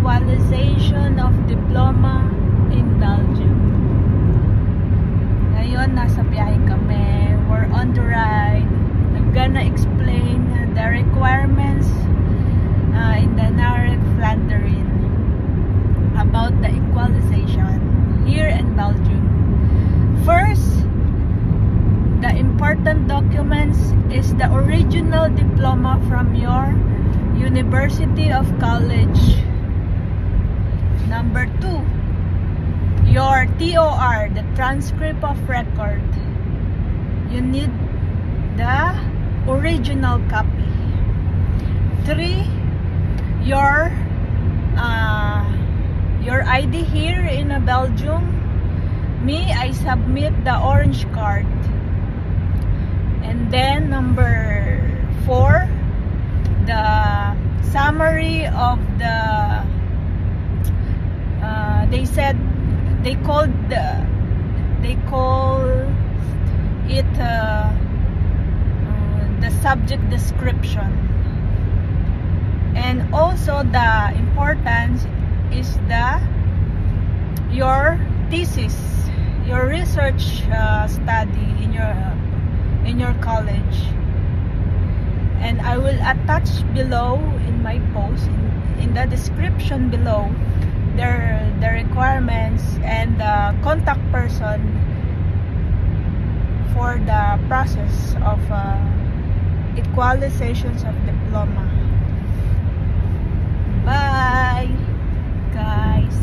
equalization of diploma in Belgium. Ngayon, nasa biyahe kami. We're on the ride. I'm gonna explain the requirements in the Narek Flandrin about the equalization here in Belgium. First, the important documents is the original diploma from your University of College. Number 2, your TOR, the transcript of record. You need the original copy. 3, your ID here in Belgium. Me, I submit the orange card. And then number 4, the summary of the they call it the subject description. And also the importance is your thesis, your research study in your college. And I will attach below in my post, in the description below, the requirements and the contact person for the process of equalizations of diploma. Bye, guys.